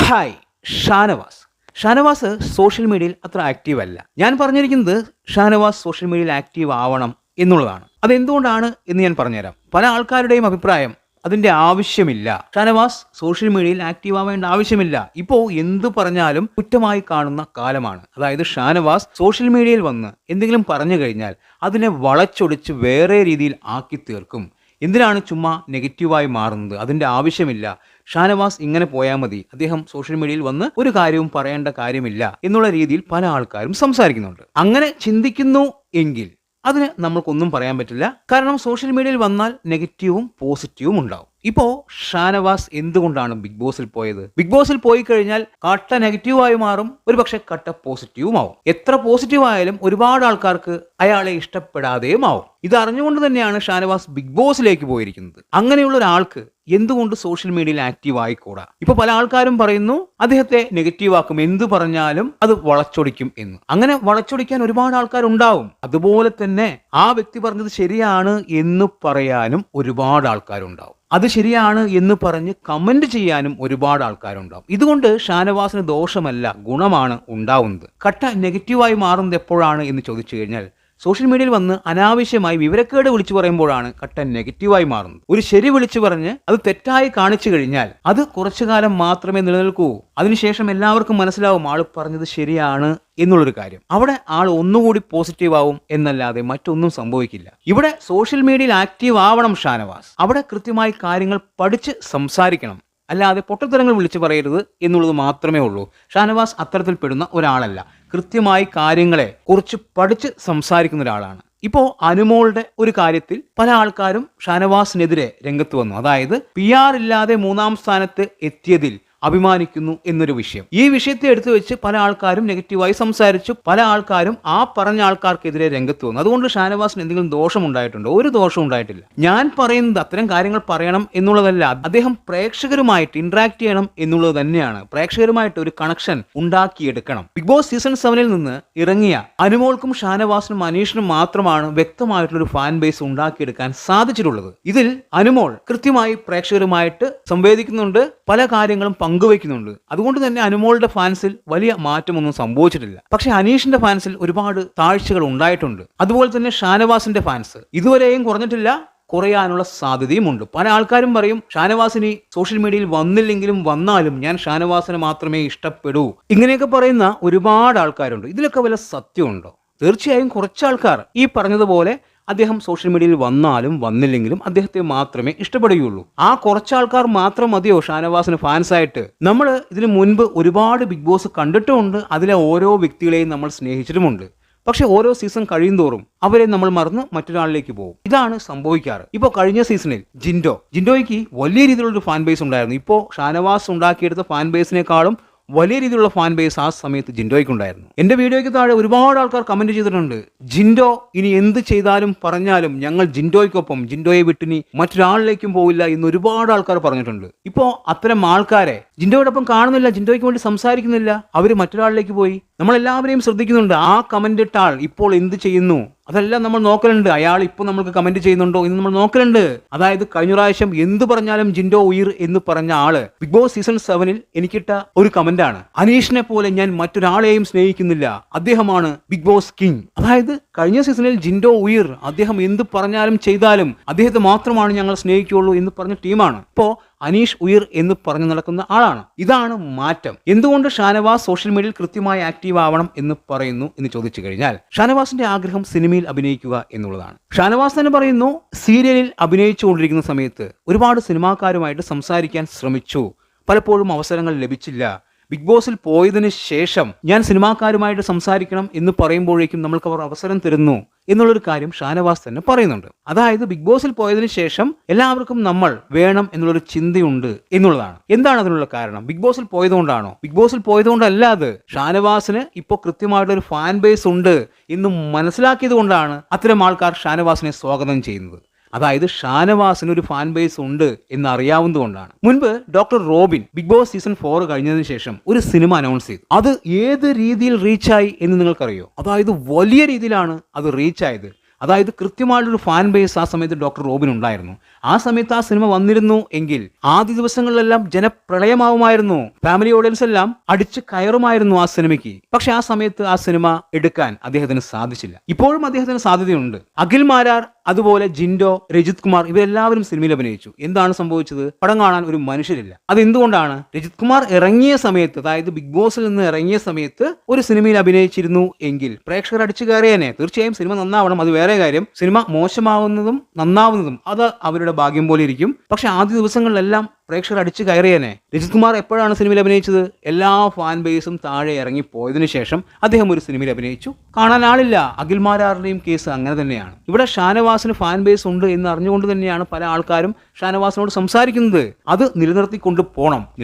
Hi. Shanavas social മീഡിയയിൽ അത്ര active അല്ല. ഞാൻ പറഞ്ഞിരിക്കുന്നത് ഷാനവാസ് സോഷ്യൽ മീഡിയയിൽ ആക്റ്റീവ് ആവണം എന്നുള്ളതാണ്. അതെന്തുകൊണ്ടാണ് എന്ന് ഞാൻ പറഞ്ഞുതരാം. പല ആൾക്കാരുടെയും അഭിപ്രായം അതിൻ്റെ ആവശ്യമില്ല, ഷാനവാസ് സോഷ്യൽ മീഡിയയിൽ ആക്റ്റീവ് ആവേണ്ട ആവശ്യമില്ല, ഇപ്പോൾ എന്ത് പറഞ്ഞാലും കുറ്റമായി കാണുന്ന കാലമാണ്. അതായത് ഷാനവാസ് സോഷ്യൽ മീഡിയയിൽ വന്ന് എന്തെങ്കിലും പറഞ്ഞു കഴിഞ്ഞാൽ അതിനെ വളച്ചൊടിച്ച് വേറെ രീതിയിൽ ആക്കി തീർക്കും. എന്തിനാണ് ചുമ്മാ നെഗറ്റീവായി മാറുന്നത്? അതിൻ്റെ ആവശ്യമില്ല. ഷാനവാസ് ഇങ്ങനെ പോയാൽ മതി, അദ്ദേഹം സോഷ്യൽ മീഡിയയിൽ വന്ന് ഒരു കാര്യവും പറയേണ്ട കാര്യമില്ല എന്നുള്ള രീതിയിൽ പല ആൾക്കാരും സംസാരിക്കുന്നുണ്ട്. അങ്ങനെ ചിന്തിക്കുന്നു എങ്കിൽ അതിന് നമ്മൾക്കൊന്നും പറയാൻ പറ്റില്ല. കാരണം സോഷ്യൽ മീഡിയയിൽ വന്നാൽ നെഗറ്റീവും പോസിറ്റീവും ഉണ്ടാവും. ഇപ്പോ ഷാനവാസ് എന്തുകൊണ്ടാണ് ബിഗ് ബോസിൽ പോയത്? ബിഗ് ബോസിൽ പോയി കഴിഞ്ഞാൽ കട്ട നെഗറ്റീവായി മാറും, ഒരു പക്ഷെ കട്ട പോസിറ്റീവും ആവും. എത്ര പോസിറ്റീവ് ആയാലും ഒരുപാട് ആൾക്കാർക്ക് അയാളെ ഇഷ്ടപ്പെടാതെയും ആവും. ഇത് അറിഞ്ഞുകൊണ്ട് തന്നെയാണ് ഷാനവാസ് ബിഗ് ബോസിലേക്ക് പോയിരിക്കുന്നത്. അങ്ങനെയുള്ള ഒരാൾക്ക് എന്തുകൊണ്ട് സോഷ്യൽ മീഡിയയിൽ ആക്റ്റീവ് ആയിക്കൂടാ? ഇപ്പൊ പല ആൾക്കാരും പറയുന്നു അദ്ദേഹത്തെ നെഗറ്റീവ് ആക്കും, എന്തു പറഞ്ഞാലും അത് വളച്ചൊടിക്കും എന്ന്. അങ്ങനെ വളച്ചൊടിക്കാൻ ഒരുപാട് ആൾക്കാരുണ്ടാവും. അതുപോലെ തന്നെ ആ വ്യക്തി പറഞ്ഞത് ശരിയാണ് എന്ന് പറയാനും ഒരുപാട് ആൾക്കാരുണ്ടാവും. അത് ശരിയാണ് എന്ന് പറഞ്ഞ് കമന്റ് ചെയ്യാനും ഒരുപാട് ആൾക്കാരുണ്ടാവും. ഇതുകൊണ്ട് ഷാനവാസിന് ദോഷമല്ല, ഗുണമാണ് ഉണ്ടാവുന്നത്. കട്ട നെഗറ്റീവായി മാറുന്നത് എപ്പോഴാണ് എന്ന് ചോദിച്ചു കഴിഞ്ഞാൽ സോഷ്യൽ മീഡിയയിൽ വന്ന് അനാവശ്യമായി വിവരക്കേട് വിളിച്ചു പറയുമ്പോഴാണ് കട്ട നെഗറ്റീവായി മാറുന്നത്. ഒരു ശരി വിളിച്ചു പറഞ്ഞ് അത് തെറ്റായി കാണിച്ചു കഴിഞ്ഞാൽ അത് കുറച്ചു കാലം മാത്രമേ നിലനിൽക്കൂ. അതിനുശേഷം എല്ലാവർക്കും മനസ്സിലാവും ആൾ പറഞ്ഞത് ശരിയാണ് എന്നുള്ളൊരു കാര്യം. അവിടെ ആൾ ഒന്നുകൂടി പോസിറ്റീവ് ആവും എന്നല്ലാതെ മറ്റൊന്നും സംഭവിക്കില്ല. ഇവിടെ സോഷ്യൽ മീഡിയയിൽ ആക്റ്റീവ് ആവണം ഷാനവാസ്. അവിടെ കൃത്യമായി കാര്യങ്ങൾ പഠിച്ച് സംസാരിക്കണം, അല്ലാതെ പൊട്ടത്തരങ്ങൾ വിളിച്ചു പറയരുത് എന്നുള്ളത് മാത്രമേ ഉള്ളൂ. ഷാനവാസ് അത്തരത്തിൽ പെടുന്ന ഒരാളല്ല. കൃത്യമായി കാര്യങ്ങളെ കുറിച്ച് പഠിച്ച് സംസാരിക്കുന്ന ഒരാളാണ്. ഇപ്പോൾ അനുമോളുടെ ഒരു കാര്യത്തിൽ പല ആൾക്കാരും ഷാനവാസിനെതിരെ രംഗത്ത് വന്നു. അതായത് PR ഇല്ലാതെ 3ാം സ്ഥാനത്ത് എത്തിയതിൽ അഭിമാനിക്കുന്നു എന്നൊരു വിഷയം. ഈ വിഷയത്തെ എടുത്തു വെച്ച് പല ആൾക്കാരും നെഗറ്റീവായി സംസാരിച്ചു. പല ആൾക്കാരും ആ പറഞ്ഞ ആൾക്കാർക്കെതിരെ രംഗത്ത് വന്നു. അതുകൊണ്ട് ഷാനവാസിന് എന്തെങ്കിലും ദോഷം ഉണ്ടായിട്ടുണ്ടോ? ഒരു ദോഷം ഉണ്ടായിട്ടില്ല. ഞാൻ പറയുന്നത് അത്തരം കാര്യങ്ങൾ പറയണം എന്നുള്ളതല്ല, അദ്ദേഹം പ്രേക്ഷകരുമായിട്ട് ഇന്ററാക്ട് ചെയ്യണം എന്നുള്ളത് തന്നെയാണ്. പ്രേക്ഷകരുമായിട്ട് ഒരു കണക്ഷൻ ഉണ്ടാക്കിയെടുക്കണം. ബിഗ് ബോസ് സീസൺ 7 നിന്ന് ഇറങ്ങിയ അനുമോൾക്കും ഷാനവാസിനും അനീഷിനും മാത്രമാണ് വ്യക്തമായിട്ടുള്ളൊരു ഫാൻ ബേസ് ഉണ്ടാക്കിയെടുക്കാൻ സാധിച്ചിട്ടുള്ളത്. ഇതിൽ അനുമോൾ കൃത്യമായി പ്രേക്ഷകരുമായിട്ട് സംവേദിക്കുന്നുണ്ട്, പല കാര്യങ്ങളും പങ്കുവയ്ക്കുന്നുണ്ട്. അതുകൊണ്ട് തന്നെ അനുമോളുടെ ഫാൻസിൽ വലിയ മാറ്റമൊന്നും സംഭവിച്ചിട്ടില്ല. പക്ഷെ അനീഷിന്റെ ഫാൻസിൽ ഒരുപാട് താഴ്ചകൾ ഉണ്ടായിട്ടുണ്ട്. അതുപോലെ തന്നെ ഷാനവാസിന്റെ ഫാൻസ് ഇതുവരെയും കുറഞ്ഞിട്ടില്ല, കുറയാനുള്ള സാധ്യതയുമുണ്ട്. പല ആൾക്കാരും പറയും ഷാനവാസിന് സോഷ്യൽ മീഡിയയിൽ വന്നില്ലെങ്കിലും വന്നാലും ഞാൻ ഷാനവാസിനെ മാത്രമേ ഇഷ്ടപ്പെടൂ, ഇങ്ങനെയൊക്കെ പറയുന്ന ഒരുപാട് ആൾക്കാരുണ്ട്. ഇതിലൊക്കെ വല്ല സത്യമുണ്ടോ? തീർച്ചയായും കുറച്ച് ആൾക്കാർ ഈ പറഞ്ഞതുപോലെ അദ്ദേഹം സോഷ്യൽ മീഡിയയിൽ വന്നാലും വന്നില്ലെങ്കിലും അദ്ദേഹത്തെ മാത്രമേ ഇഷ്ടപ്പെടുകയുള്ളൂ. ആ കുറച്ചാൾക്കാർ മാത്രം മതിയോ ഷാനവാസിന് ഫാൻസായിട്ട്? നമ്മൾ ഇതിനു മുൻപ് ഒരുപാട് ബിഗ് ബോസ് കണ്ടിട്ടുമുണ്ട്. അതിലെ ഓരോ വ്യക്തികളെയും നമ്മൾ സ്നേഹിച്ചിട്ടുമുണ്ട്. പക്ഷെ ഓരോ സീസൺ കഴിയുന്തോറും അവരെ നമ്മൾ മറന്ന് മറ്റൊരാളിലേക്ക് പോകും. ഇതാണ് സംഭവിക്കാറ്. ഇപ്പോൾ കഴിഞ്ഞ സീസണിൽ ജിൻഡോയ്ക്ക് വലിയ രീതിയിലുള്ളൊരു ഫാൻ ബേസ് ഉണ്ടായിരുന്നു. ഇപ്പോൾ ഷാനവാസ് ഉണ്ടാക്കിയെടുത്ത ഫാൻ ബേസിനേക്കാളും വലിയ രീതിയിലുള്ള ഫാൻ ബേസ് ആ സമയത്ത് ജിൻഡോയ്ക്കുണ്ടായിരുന്നു. എൻ്റെ വീഡിയോയ്ക്ക് താഴെ ഒരുപാട് ആൾക്കാർ കമന്റ് ചെയ്തിട്ടുണ്ട്, ജിൻഡോ ഇനി എന്ത് ചെയ്താലും പറഞ്ഞാലും ഞങ്ങൾ ജിൻഡോയ്ക്കൊപ്പം, ജിൻഡോയെ വിട്ടിനി മറ്റൊരാളിലേക്കും പോവില്ല എന്ന് ഒരുപാട് ആൾക്കാർ പറഞ്ഞിട്ടുണ്ട്. ഇപ്പോൾ അത്തരം ആൾക്കാരെ ജിൻഡോയോടൊപ്പം കാണുന്നില്ല, ജിൻഡോയ്ക്ക് വേണ്ടി സംസാരിക്കുന്നില്ല, അവർ മറ്റൊരാളിലേക്ക് പോയി. നമ്മളെല്ലാവരെയും ശ്രദ്ധിക്കുന്നുണ്ട്. ആ കമന്റ് ഇട്ട ആൾ ഇപ്പോൾ എന്ത് ചെയ്യുന്നു അതെല്ലാം നമ്മൾ നോക്കലുണ്ട്. അയാൾ ഇപ്പോൾ നമ്മൾക്ക് കമന്റ് ചെയ്യുന്നുണ്ടോ എന്ന് നമ്മൾ നോക്കലുണ്ട്. അതായത് കഴിഞ്ഞ പ്രാവശ്യം എന്ത് പറഞ്ഞാലും ജിൻഡോ ഉയിർ എന്ന് പറഞ്ഞ ആള് ബിഗ് ബോസ് സീസൺ 7 എനിക്കിട്ട ഒരു കമന്റ് ആണ്, അനീഷിനെ പോലെ ഞാൻ മറ്റൊരാളെയും സ്നേഹിക്കുന്നില്ല, അദ്ദേഹമാണ് ബിഗ് ബോസ് കിങ്. അതായത് കഴിഞ്ഞ സീസണിൽ ജിൻഡോ ഉയിർ, അദ്ദേഹം എന്ത് പറഞ്ഞാലും ചെയ്താലും അദ്ദേഹത്തെ മാത്രമാണ് ഞങ്ങൾ സ്നേഹിക്കുള്ളൂ എന്ന് പറഞ്ഞ ടീമാണ്. ഇപ്പോൾ അനീഷ് ഉയിർ എന്ന് പറഞ്ഞു നടക്കുന്ന ആളാണ്. ഇതാണ് മാറ്റം. എന്തുകൊണ്ട് ഷാനവാസ് സോഷ്യൽ മീഡിയയിൽ കൃത്യമായി ആക്റ്റീവ് ആവണം എന്ന് പറയുന്നു എന്ന് ചോദിച്ചു കഴിഞ്ഞാൽ ഷാനവാസിന്റെ ആഗ്രഹം സിനിമയിൽ അഭിനയിക്കുക എന്നുള്ളതാണ്. ഷാനവാസ് തന്നെ പറയുന്നു, സീരിയലിൽ അഭിനയിച്ചുകൊണ്ടിരിക്കുന്ന സമയത്ത് ഒരുപാട് സിനിമാക്കാരുമായിട്ട് സംസാരിക്കാൻ ശ്രമിച്ചു, പലപ്പോഴും അവസരങ്ങൾ ലഭിച്ചില്ല. ബിഗ് ബോസിൽ പോയതിന് ശേഷം ഞാൻ സിനിമാക്കാരുമായിട്ട് സംസാരിക്കണം എന്ന് പറയുമ്പോഴേക്കും നമ്മൾക്ക് അവർ അവസരം തരുന്നു എന്നുള്ളൊരു കാര്യം ഷാനവാസ് തന്നെ പറയുന്നുണ്ട്. അതായത് ബിഗ് ബോസിൽ പോയതിനു ശേഷം എല്ലാവർക്കും നമ്മൾ വേണം എന്നുള്ളൊരു ചിന്തയുണ്ട് എന്നുള്ളതാണ്. എന്താണ് അതിനുള്ള കാരണം? ബിഗ് ബോസിൽ പോയതുകൊണ്ടാണോ? ബിഗ് ബോസിൽ പോയതുകൊണ്ടല്ലാതെ ഷാനവാസിന് ഇപ്പോൾ കൃത്യമായിട്ടൊരു ഫാൻ ബേസ് ഉണ്ട് എന്ന് മനസ്സിലാക്കിയത് കൊണ്ടാണ് അത്തരം ആൾക്കാർ ഷാനവാസിനെ സ്വാഗതം ചെയ്യുന്നത്. അതായത് ഷാനവാസിന് ഒരു ഫാൻ ബേസ് ഉണ്ട് എന്നറിയാവുന്നതുകൊണ്ടാണ്. മുൻപ് doctor Robin Bigg Boss season 4 കഴിഞ്ഞതിന് ശേഷം ഒരു സിനിമ അനൗൺസ് ചെയ്തു. അത് ഏത് രീതിയിൽ റീച്ചായി എന്ന് നിങ്ങൾക്കറിയോ? അതായത് വലിയ രീതിയിലാണ് അത് റീച്ചായത്. അതായത് കൃത്യമായിട്ടൊരു ഫാൻ ബേസ് ആ സമയത്ത് ഡോക്ടർ റോബിൻ ഉണ്ടായിരുന്നു. ആ സമയത്ത് ആ സിനിമ വന്നിരുന്നു എങ്കിൽ ആദ്യ ദിവസങ്ങളിലെല്ലാം ജനപ്രളയമാവുമായിരുന്നു. ഫാമിലി ഓഡിയൻസ് എല്ലാം അടിച്ച് കയറുമായിരുന്നു ആ സിനിമയ്ക്ക്. പക്ഷെ ആ സമയത്ത് ആ സിനിമ എടുക്കാൻ അദ്ദേഹത്തിന് സാധിച്ചില്ല. ഇപ്പോഴും അദ്ദേഹത്തിന് സാധ്യതയുണ്ട്. അഖിൽ മാരാർ, അതുപോലെ ജിൻഡോ, രജിത് കുമാർ ഇവരെല്ലാവരും സിനിമയിൽ അഭിനയിച്ചു. എന്താണ് സംഭവിച്ചത്? പടം കാണാൻ ഒരു മനുഷ്യരില്ല. അതെന്തുകൊണ്ടാണ്? രജിത് കുമാർ ഇറങ്ങിയ സമയത്ത്, അതായത് ബിഗ് ബോസിൽ നിന്ന് ഇറങ്ങിയ സമയത്ത് ഒരു സിനിമയിൽ അഭിനയിച്ചിരുന്നു എങ്കിൽ പ്രേക്ഷകർ അടിച്ചു കയറിയേനെ. തീർച്ചയായും സിനിമ നന്നാവണം, അത് വേറെ കാര്യം. സിനിമ മോശമാവുന്നതും നന്നാവുന്നതും അത് അവരുടെ ഭാഗ്യം പോലെ ഇരിക്കും. പക്ഷെ ആദ്യ ദിവസങ്ങളിലെല്ലാം പ്രേക്ഷകർ അടിച്ചു കയറിയേനെ. രജിത് കുമാർ എപ്പോഴാണ് സിനിമയിൽ അഭിനയിച്ചത്? എല്ലാ ഫാൻ ബേസും താഴെ ഇറങ്ങി പോയതിനു ശേഷം അദ്ദേഹം ഒരു സിനിമയിൽ അഭിനയിച്ചു. കാണാൻ ആളില്ല. അഖിൽ മാരാറിന്റെയും കേസ് അങ്ങനെ തന്നെയാണ്. ഇവിടെ ഷാനവാസിന് ഫാൻ ബേസ് ഉണ്ട് എന്ന് അറിഞ്ഞുകൊണ്ട് തന്നെയാണ് പല ആൾക്കാരും ഷാനവാസിനോട് സംസാരിക്കുന്നത്. അത് നിലനിർത്തിക്കൊണ്ട്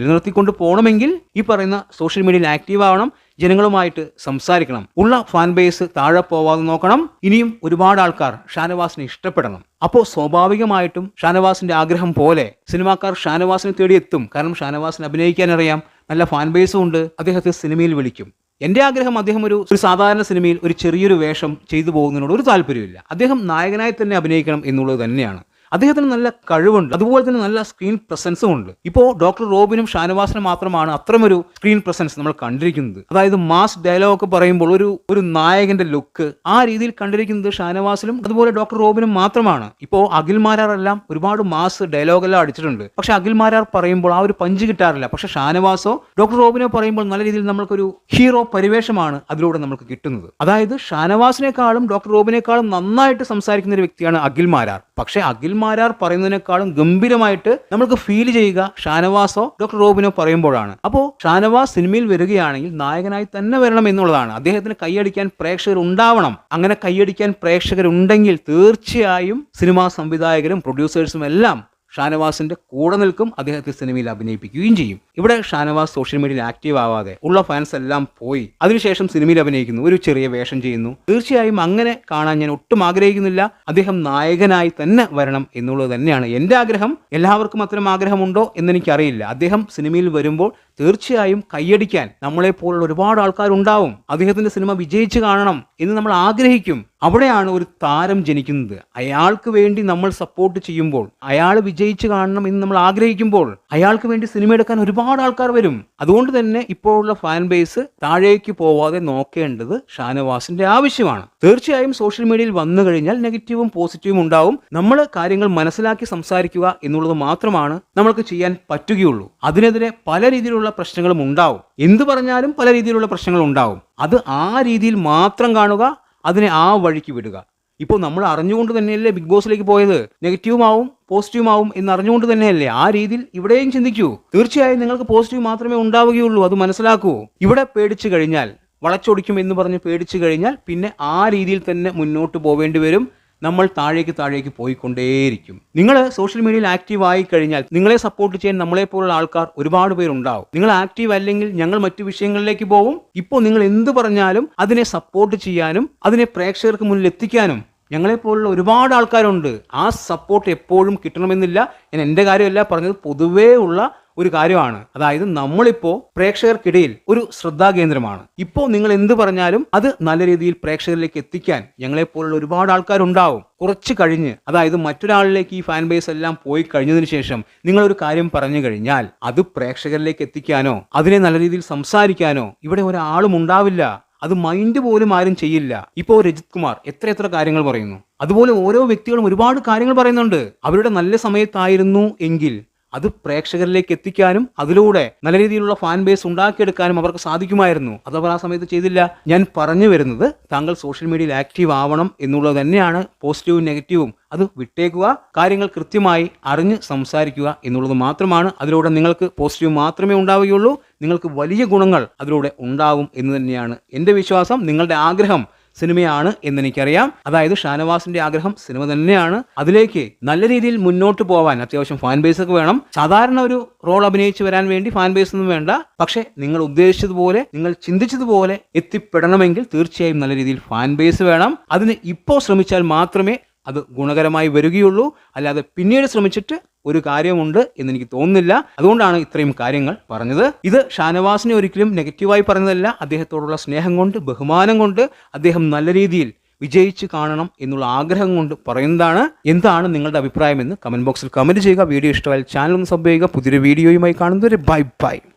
പോകണമെങ്കിൽ ഈ പറയുന്ന സോഷ്യൽ മീഡിയയിൽ ആക്റ്റീവ് ആവണം, ജനങ്ങളുമായിട്ട് സംസാരിക്കണം, ഉള്ള ഫാൻ ബേസ് താഴെ പോവാതെ നോക്കണം. ഇനിയും ഒരുപാട് ആൾക്കാർ ഷാനവാസിനെ ഇഷ്ടപ്പെടണം. അപ്പോൾ സ്വാഭാവികമായിട്ടും ഷാനവാസിന്റെ ആഗ്രഹം പോലെ സിനിമാക്കാർ ഷാനവാസിനെ തേടിയെത്തും. കാരണം ഷാനവാസിന് അഭിനയിക്കാൻ അറിയാം, നല്ല ഫാൻ ബേസും ഉണ്ട്, അദ്ദേഹത്തെ സിനിമയിൽ വിളിക്കും. എന്റെ ആഗ്രഹം അദ്ദേഹം ഒരു സാധാരണ സിനിമയിൽ ഒരു ചെറിയൊരു വേഷം ചെയ്തു പോകുന്നതിനോട് ഒരു താല്പര്യമില്ല. അദ്ദേഹം നായകനായി തന്നെ അഭിനയിക്കണം എന്നുള്ളത് തന്നെയാണ്. അദ്ദേഹത്തിന് നല്ല കഴിവുണ്ട്, അതുപോലെ തന്നെ നല്ല സ്ക്രീൻ പ്രസൻസും ഉണ്ട്. ഇപ്പോൾ ഡോക്ടർ റോബിനും ഷാനവാസിനും മാത്രമാണ് അത്തരമൊരു സ്ക്രീൻ പ്രസൻസ് നമ്മൾ കണ്ടിരിക്കുന്നത്. അതായത് മാസ് ഡയലോഗ് ഒക്കെ പറയുമ്പോൾ ഒരു നായകന്റെ ലുക്ക് ആ രീതിയിൽ കണ്ടിരിക്കുന്നത് ഷാനവാസിലും അതുപോലെ ഡോക്ടർ റോബിനും മാത്രമാണ്. ഇപ്പോൾ അഖിൽ മാരാർ എല്ലാം ഒരുപാട് മാസ് ഡയലോഗെല്ലാം അടിച്ചിട്ടുണ്ട്. പക്ഷെ അഖിൽ മാരാർ പറയുമ്പോൾ ആ ഒരു പഞ്ച് കിട്ടാറില്ല. പക്ഷെ ഷാനവാസോ ഡോക്ടർ റോബിനോ പറയുമ്പോൾ നല്ല രീതിയിൽ നമ്മൾക്കൊരു ഹീറോ പരിവേഷമാണ് അതിലൂടെ നമുക്ക് കിട്ടുന്നത്. അതായത് ഷാനവാസിനേക്കാളും ഡോക്ടർ റോബിനേക്കാളും നന്നായിട്ട് സംസാരിക്കുന്ന ഒരു വ്യക്തിയാണ് അഖിൽ മാരാർ. പക്ഷെ അഖിൽ മാരാർ പറയുന്നതിനേക്കാളും ഗംഭീരമായിട്ട് നമുക്ക് ഫീൽ ചെയ്യുക ഷാനവാസോ ഡോക്ടർ റോബിനോ പറയുമ്പോഴാണ്. അപ്പോൾ ഷാനവാസ് സിനിമയിൽ വരികയാണെങ്കിൽ നായകനായി തന്നെ വരണം എന്നുള്ളതാണ്. അദ്ദേഹത്തിന് കൈയടിക്കാൻ പ്രേക്ഷകർ ഉണ്ടാവണം. അങ്ങനെ കൈയടിക്കാൻ പ്രേക്ഷകരുണ്ടെങ്കിൽ തീർച്ചയായും സിനിമാ സംവിധായകരും പ്രൊഡ്യൂസേഴ്സും എല്ലാം ഷാനവാസിന്റെ കൂടെ നിൽക്കും, അദ്ദേഹത്തെ സിനിമയിൽ അഭിനയിപ്പിക്കുകയും ചെയ്യും. ഇവിടെ ഷാനവാസ് സോഷ്യൽ മീഡിയയിൽ ആക്റ്റീവ് ആവാതെ ഉള്ള ഫാൻസ് എല്ലാം പോയി അതിനുശേഷം സിനിമയിൽ അഭിനയിക്കുന്നു, ഒരു ചെറിയ വേഷം ചെയ്യുന്നു. തീർച്ചയായും അങ്ങനെ കാണാൻ ഞാൻ ഒട്ടും ആഗ്രഹിക്കുന്നില്ല. അദ്ദേഹം നായകനായി തന്നെ വരണം എന്നുള്ളത് തന്നെയാണ് എൻ്റെ ആഗ്രഹം. എല്ലാവർക്കും അത്തരം ആഗ്രഹമുണ്ടോ എന്നെനിക്കറിയില്ല. അദ്ദേഹം സിനിമയിൽ വരുമ്പോൾ തീർച്ചയായും കൈയടിക്കാൻ നമ്മളെപ്പോലുള്ള ഒരുപാട് ആൾക്കാരുണ്ടാവും. അദ്ദേഹത്തിന്റെ സിനിമ വിജയിച്ച് കാണണം എന്ന് നമ്മൾ ആഗ്രഹിക്കും. അവിടെയാണ് ഒരു താരം ജനിക്കുന്നത്. അയാൾക്ക് വേണ്ടി നമ്മൾ സപ്പോർട്ട് ചെയ്യുമ്പോൾ, അയാൾ വിജയിച്ച് കാണണം എന്ന് നമ്മൾ ആഗ്രഹിക്കുമ്പോൾ അയാൾക്ക് വേണ്ടി സിനിമ എടുക്കാൻ ഒരുപാട് ആൾക്കാർ വരും. അതുകൊണ്ട് തന്നെ ഇപ്പോഴുള്ള ഫാൻ ബേസ് താഴേക്ക് പോവാതെ നോക്കേണ്ടത് ഷാനവാസിന്റെ ആവശ്യമാണ്. തീർച്ചയായും സോഷ്യൽ മീഡിയയിൽ വന്നു കഴിഞ്ഞാൽ നെഗറ്റീവും പോസിറ്റീവും ഉണ്ടാവും. നമ്മൾ കാര്യങ്ങൾ മനസ്സിലാക്കി സംസാരിക്കുക എന്നുള്ളത് മാത്രമാണ് നമ്മൾക്ക് ചെയ്യാൻ പറ്റുകയുള്ളൂ. അതിനെതിരെ പല രീതിയിലുള്ള പ്രശ്നങ്ങളും ഉണ്ടാവും. എന്ത് പറഞ്ഞാലും പല രീതിയിലുള്ള പ്രശ്നങ്ങൾ ഉണ്ടാവും. അത് ആ രീതിയിൽ മാത്രം കാണുക, അതിനെ ആ വഴിക്ക് വിടുക. ഇപ്പോൾ നമ്മൾ അറിഞ്ഞുകൊണ്ട് തന്നെയല്ലേ ബിഗ് ബോസിലേക്ക് പോയത്? നെഗറ്റീവും ആവും പോസിറ്റീവും ആവും എന്ന് അറിഞ്ഞുകൊണ്ട് തന്നെയല്ലേ? ആ രീതിയിൽ ഇവിടെയും ചിന്തിക്കൂ. തീർച്ചയായും നിങ്ങൾക്ക് പോസിറ്റീവ് മാത്രമേ ഉണ്ടാവുകയുള്ളൂ, അത് മനസ്സിലാക്കൂ. ഇവിടെ പേടിച്ചു കഴിഞ്ഞാൽ, വളച്ചൊടിക്കും എന്ന് പറഞ്ഞ് പേടിച്ചു കഴിഞ്ഞാൽ പിന്നെ ആ രീതിയിൽ തന്നെ മുന്നോട്ട് പോവേണ്ടി വരും. നമ്മൾ താഴേക്ക് പോയിക്കൊണ്ടേയിരിക്കും. നിങ്ങൾ സോഷ്യൽ മീഡിയയിൽ ആക്റ്റീവ് ആയി കഴിഞ്ഞാൽ നിങ്ങളെ സപ്പോർട്ട് ചെയ്യാൻ നമ്മളെപ്പോലുള്ള ആൾക്കാർ ഒരുപാട് പേരുണ്ടാവും. നിങ്ങൾ ആക്റ്റീവ് അല്ലെങ്കിൽ ഞങ്ങൾ മറ്റു വിഷയങ്ങളിലേക്ക് പോകും. ഇപ്പോൾ നിങ്ങൾ എന്ത് പറഞ്ഞാലും അതിനെ സപ്പോർട്ട് ചെയ്യാനും അതിനെ പ്രേക്ഷകർക്ക് മുന്നിൽ എത്തിക്കാനും ഞങ്ങളെപ്പോലുള്ള ഒരുപാട് ആൾക്കാരുണ്ട്. ആ സപ്പോർട്ട് എപ്പോഴും കിട്ടണമെന്നില്ല. ഞാൻ എൻ്റെ കാര്യമല്ല പറഞ്ഞത്, പൊതുവേ ഉള്ള ഒരു കാര്യമാണ്. അതായത് നമ്മളിപ്പോൾ പ്രേക്ഷകർക്കിടയിൽ ഒരു ശ്രദ്ധാകേന്ദ്രമാണ്. ഇപ്പോൾ നിങ്ങൾ എന്ത് പറഞ്ഞാലും അത് നല്ല രീതിയിൽ പ്രേക്ഷകരിലേക്ക് എത്തിക്കാൻ ഞങ്ങളെപ്പോലുള്ള ഒരുപാട് ആൾക്കാരുണ്ടാവും. കുറച്ച് കഴിഞ്ഞ്, അതായത് മറ്റൊരാളിലേക്ക് ഈ ഫാൻ ബേസ് എല്ലാം പോയി കഴിഞ്ഞതിന് ശേഷം നിങ്ങളൊരു കാര്യം പറഞ്ഞു കഴിഞ്ഞാൽ അത് പ്രേക്ഷകരിലേക്ക് എത്തിക്കാനോ അതിനെ നല്ല രീതിയിൽ സംസാരിക്കാനോ ഇവിടെ ഒരാളും ഉണ്ടാവില്ല. അത് മൈൻഡ് പോലും ആരും ചെയ്യില്ല. ഇപ്പോൾ രജിത് കുമാർ എത്ര കാര്യങ്ങൾ പറയുന്നു. അതുപോലെ ഓരോ വ്യക്തികളും ഒരുപാട് കാര്യങ്ങൾ പറയുന്നുണ്ട്. അവരുടെ നല്ല സമയത്തായിരുന്നു എങ്കിൽ അത് പ്രേക്ഷകരിലേക്ക് എത്തിക്കാനും അതിലൂടെ നല്ല രീതിയിലുള്ള ഫാൻ ബേസ് ഉണ്ടാക്കിയെടുക്കാനും അവർക്ക് സാധിക്കുമായിരുന്നു. അതവർ ആ സമയത്ത് ചെയ്തില്ല. ഞാൻ പറഞ്ഞു വരുന്നത്, താങ്കൾ സോഷ്യൽ മീഡിയയിൽ ആക്റ്റീവ് ആവണം എന്നുള്ളത് തന്നെയാണ്. പോസിറ്റീവും നെഗറ്റീവും അത് വിട്ടേക്കുക. കാര്യങ്ങൾ കൃത്യമായി അറിഞ്ഞ് സംസാരിക്കുക എന്നുള്ളത് മാത്രമാണ്. അതിലൂടെ നിങ്ങൾക്ക് പോസിറ്റീവ് മാത്രമേ ഉണ്ടാവുകയുള്ളൂ. നിങ്ങൾക്ക് വലിയ ഗുണങ്ങൾ അതിലൂടെ ഉണ്ടാവും എന്ന് തന്നെയാണ് എൻ്റെ വിശ്വാസം. നിങ്ങളുടെ ആഗ്രഹം സിനിമയാണ് എന്നെനിക്കറിയാം. അതായത് ഷാനവാസിന്റെ ആഗ്രഹം സിനിമ തന്നെയാണ്. അതിലേക്ക് നല്ല രീതിയിൽ മുന്നോട്ട് പോവാൻ അത്യാവശ്യം ഫാൻ ബേസ് ഒക്കെ വേണം. സാധാരണ ഒരു റോൾ അഭിനയിച്ച് വരാൻ വേണ്ടി ഫാൻ ബേസ് ഒന്നും വേണ്ട. പക്ഷെ നിങ്ങൾ ഉദ്ദേശിച്ചതുപോലെ, നിങ്ങൾ ചിന്തിച്ചതുപോലെ എത്തിപ്പെടണമെങ്കിൽ തീർച്ചയായും നല്ല രീതിയിൽ ഫാൻ ബേസ് വേണം. അതിന് ഇപ്പോൾ ശ്രമിച്ചാൽ മാത്രമേ അത് ഗുണകരമായി വരികയുള്ളൂ. അല്ലാതെ പിന്നീട് ശ്രമിച്ചിട്ട് ഒരു കാര്യമുണ്ട് എന്നെനിക്ക് തോന്നുന്നില്ല. അതുകൊണ്ടാണ് ഇത്രയും കാര്യങ്ങൾ പറഞ്ഞത്. ഇത് ഷാനവാസിനെ ഒരിക്കലും നെഗറ്റീവായി പറഞ്ഞതല്ല. അദ്ദേഹത്തോടുള്ള സ്നേഹം കൊണ്ട്, ബഹുമാനം കൊണ്ട് അദ്ദേഹം നല്ല രീതിയിൽ വിജയിച്ച് കാണണം എന്നുള്ള ആഗ്രഹം കൊണ്ട് പറയുന്നതാണ്. എന്താണ് നിങ്ങളുടെ അഭിപ്രായം എന്ന് കമൻറ്റ് ബോക്സിൽ കമൻറ്റ് ചെയ്യുക. വീഡിയോ ഇഷ്ടമായാൽ ചാനൽ ഒന്ന് സബ് ചെയ്യുക. പുതിയൊരു വീഡിയോയുമായി കാണുന്നവരെ ബൈ ബൈ.